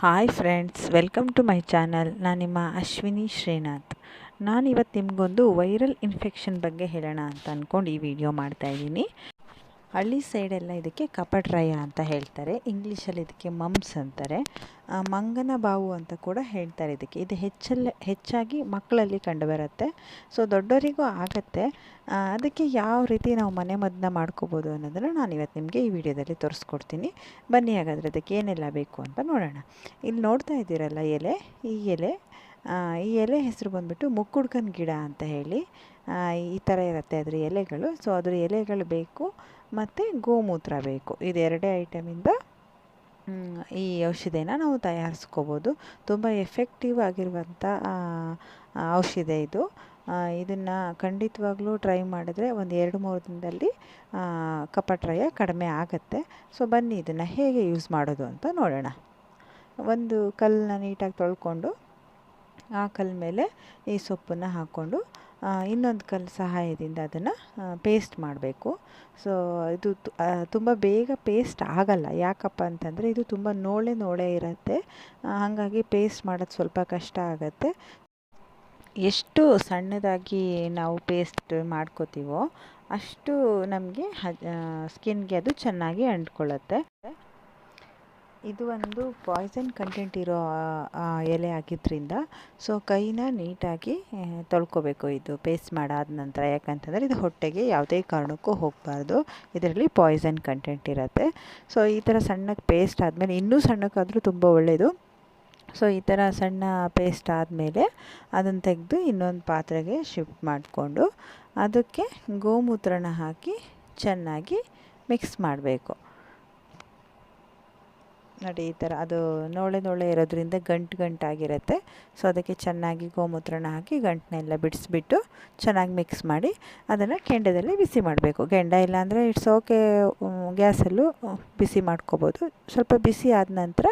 Hi friends, welcome to my channel. ನಾನು ನಿಮ್ಮ ಅಶ್ವಿನಿ ಶ್ರೀನಾಥ್. ನಾನಿವತ್ತು ನಿಮಗೊಂದು ವೈರಲ್ ಇನ್ಫೆಕ್ಷನ್ ಬಗ್ಗೆ ಹೇಳೋಣ ಅಂತ ಅಂದ್ಕೊಂಡು ಈ ವಿಡಿಯೋ ಮಾಡ್ತಾಯಿದ್ದೀನಿ. ಹಳ್ಳಿ ಸೈಡೆಲ್ಲ ಇದಕ್ಕೆ ಕಪಟ್ರಾಯ ಅಂತ ಹೇಳ್ತಾರೆ. ಇಂಗ್ಲೀಷಲ್ಲಿ ಇದಕ್ಕೆ ಮಮ್ಸ್ ಅಂತಾರೆ. ಮಂಗನ ಬಾವು ಅಂತ ಕೂಡ ಹೇಳ್ತಾರೆ ಇದಕ್ಕೆ. ಇದು ಹೆಚ್ಚಾಗಿ ಮಕ್ಕಳಲ್ಲಿ ಕಂಡುಬರುತ್ತೆ. ಸೊ ದೊಡ್ಡವರಿಗೂ ಆಗುತ್ತೆ. ಅದಕ್ಕೆ ಯಾವ ರೀತಿ ನಾವು ಮನೆಮದ್ದನ್ನ ಮಾಡ್ಕೋಬೋದು ಅನ್ನೋದನ್ನು ನಾನು ಇವತ್ತು ನಿಮಗೆ ಈ ವಿಡಿಯೋದಲ್ಲಿ ತೋರಿಸ್ಕೊಡ್ತೀನಿ. ಬನ್ನಿ ಹಾಗಾದರೆ ಅದಕ್ಕೆ ಏನೆಲ್ಲ ಬೇಕು ಅಂತ ನೋಡೋಣ. ಇಲ್ಲಿ ನೋಡ್ತಾ ಇದ್ದೀರಲ್ಲ ಎಲೆ, ಈ ಎಲೆ ಹೆಸರು ಬಂದುಬಿಟ್ಟು ಮುಕ್ಕುಡ್ಕನ ಗಿಡ ಅಂತ ಹೇಳಿ. ಈ ಥರ ಇರುತ್ತೆ ಅದ್ರ ಎಲೆಗಳು. ಸೊ ಅದ್ರ ಎಲೆಗಳು ಬೇಕು ಮತ್ತು ಗೋಮೂತ್ರ ಬೇಕು. ಇದೆರಡೇ ಐಟಮಿಂದ ಈ ಔಷಧಿನ ನಾವು ತಯಾರಿಸ್ಕೋಬೋದು. ತುಂಬ ಎಫೆಕ್ಟಿವ್ ಆಗಿರುವಂಥ ಔಷಧಿ ಇದು. ಇದನ್ನು ಖಂಡಿತವಾಗ್ಲೂ ಟ್ರೈ ಮಾಡಿದ್ರೆ ಒಂದು 2-3 ದಿನದಲ್ಲಿ ಕಪಟ್ರಾಯ ಕಡಿಮೆ ಆಗುತ್ತೆ. ಸೊ ಬನ್ನಿ ಇದನ್ನು ಹೇಗೆ ಯೂಸ್ ಮಾಡೋದು ಅಂತ ನೋಡೋಣ. ಒಂದು ಕಲ್ಲನ್ನ ನೀಟಾಗಿ ತೊಳ್ಕೊಂಡು ಆ ಕಲ್ಲ ಮೇಲೆ ಈ ಸೊಪ್ಪನ್ನು ಹಾಕ್ಕೊಂಡು ಇನ್ನೊಂದು ಕಲ್ಲು ಸಹಾಯದಿಂದ ಅದನ್ನು ಪೇಸ್ಟ್ ಮಾಡಬೇಕು. ಸೊ ಇದು ತುಂಬ ಬೇಗ ಪೇಸ್ಟ್ ಆಗಲ್ಲ. ಯಾಕಪ್ಪ ಅಂತಂದರೆ ಇದು ತುಂಬ ನೋಳೆ ಇರುತ್ತೆ. ಹಾಗಾಗಿ ಪೇಸ್ಟ್ ಮಾಡೋದು ಸ್ವಲ್ಪ ಕಷ್ಟ ಆಗುತ್ತೆ. ಎಷ್ಟು ಸಣ್ಣದಾಗಿ ನಾವು ಪೇಸ್ಟ್ ಮಾಡ್ಕೋತೀವೋ ಅಷ್ಟು ನಮಗೆ ಸ್ಕಿನ್ಗೆ ಅದು ಚೆನ್ನಾಗಿ ಅಂಟ್ಕೊಳ್ಳುತ್ತೆ. ಇದು ಒಂದು ಪಾಯ್ಸನ್ ಕಂಟೆಂಟ್ ಇರೋ ಎಲೆ ಆಗಿದ್ದರಿಂದ ಸೊ ಕೈನ ನೀಟಾಗಿ ತೊಳ್ಕೊಬೇಕು ಇದು ಪೇಸ್ಟ್ ಮಾಡಾದ ನಂತರ. ಯಾಕಂತಂದರೆ ಇದು ಹೊಟ್ಟೆಗೆ ಯಾವುದೇ ಕಾರಣಕ್ಕೂ ಹೋಗಬಾರ್ದು. ಇದರಲ್ಲಿ ಪಾಯ್ಸನ್ ಕಂಟೆಂಟ್ ಇರುತ್ತೆ. ಸೊ ಈ ಥರ ಸಣ್ಣಕ್ಕೆ ಪೇಸ್ಟ್ ಆದಮೇಲೆ, ಇನ್ನೂ ಸಣ್ಣಕ್ಕಾದರೂ ತುಂಬ ಒಳ್ಳೆಯದು. ಸೊ ಈ ಥರ ಸಣ್ಣ ಪೇಸ್ಟ್ ಆದಮೇಲೆ ಅದನ್ನು ತೆಗೆದು ಇನ್ನೊಂದು ಪಾತ್ರೆಗೆ ಶಿಫ್ಟ್ ಮಾಡಿಕೊಂಡು ಅದಕ್ಕೆ ಗೋಮೂತ್ರನ ಹಾಕಿ ಚೆನ್ನಾಗಿ ಮಿಕ್ಸ್ ಮಾಡಬೇಕು. ನೋಡಿ ಈ ಥರ ಅದು ನೋಳೆ ಇರೋದ್ರಿಂದ ಗಂಟಾಗಿರುತ್ತೆ. ಸೊ ಅದಕ್ಕೆ ಚೆನ್ನಾಗಿ ಗೋಮೂತ್ರನ ಹಾಕಿ ಗಂಟನ್ನೆಲ್ಲ ಬಿಡಿಸ್ಬಿಟ್ಟು ಚೆನ್ನಾಗಿ ಮಿಕ್ಸ್ ಮಾಡಿ ಅದನ್ನು ಕೆಂಡದಲ್ಲಿ ಬಿಸಿ ಮಾಡಬೇಕು. ಕೆಂಡ ಇಲ್ಲಾಂದರೆ ಇಟ್ಸ್ ಓಕೆ, ಗ್ಯಾಸಲ್ಲೂ ಬಿಸಿ ಮಾಡ್ಕೋಬೋದು. ಸ್ವಲ್ಪ ಬಿಸಿ ಆದ ನಂತರ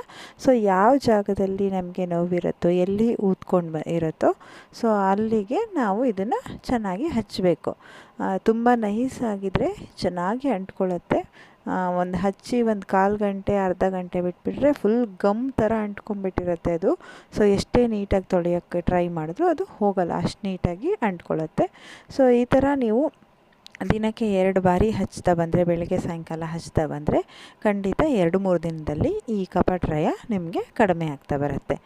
ಸೊ ಯಾವ ಜಾಗದಲ್ಲಿ ನಮಗೆ ನೋವಿರುತ್ತೋ, ಎಲ್ಲಿ ಊದ್ಕೊಂಡು ಇರುತ್ತೋ ಸೊ ಅಲ್ಲಿಗೆ ನಾವು ಇದನ್ನು ಚೆನ್ನಾಗಿ ಹಚ್ಚಬೇಕು. ತುಂಬ ನೈಸಾಗಿದ್ದರೆ ಚೆನ್ನಾಗಿ ಅಂಟ್ಕೊಳ್ಳುತ್ತೆ. ಹಚ್ಚಿ ಒಂದು 1/4 ಗಂಟೆ ಅರ್ಧ ಗಂಟೆ ಬಿಟ್ಬಿಟ್ರೆ ಫುಲ್ ಗಮ್ ಥರ ಅಂಟ್ಕೊಂಡ್ಬಿಟ್ಟಿರುತ್ತೆ ಅದು. ಸೊ ಎಷ್ಟೇ ನೀಟಾಗಿ ತೊಳೆಯೋಕ್ಕೆ ಟ್ರೈ ಮಾಡಿದ್ರೂ ಅದು ಹೋಗಲ್ಲ, ಅಷ್ಟು ನೀಟಾಗಿ ಅಂಟ್ಕೊಳ್ಳುತ್ತೆ. ಸೊ ಈ ಥರ ನೀವು ದಿನಕ್ಕೆ 2 ಬಾರಿ ಹಚ್ತಾ ಬಂದರೆ, ಬೆಳಗ್ಗೆ ಸಾಯಂಕಾಲ ಹಚ್ತಾ ಬಂದರೆ ಖಂಡಿತ 2-3 ದಿನದಲ್ಲಿ ಈ ಕಪಟ್ರಾಯ ನಿಮಗೆ ಕಡಿಮೆ ಆಗ್ತಾ ಬರುತ್ತೆ.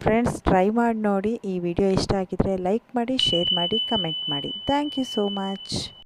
ಫ್ರೆಂಡ್ಸ್, ಟ್ರೈ ಮಾಡಿ ನೋಡಿ. ಈ ವಿಡಿಯೋ ಇಷ್ಟ ಆಗಿದ್ದರೆ ಲೈಕ್ ಮಾಡಿ, ಶೇರ್ ಮಾಡಿ, ಕಮೆಂಟ್ ಮಾಡಿ. Thank you so much.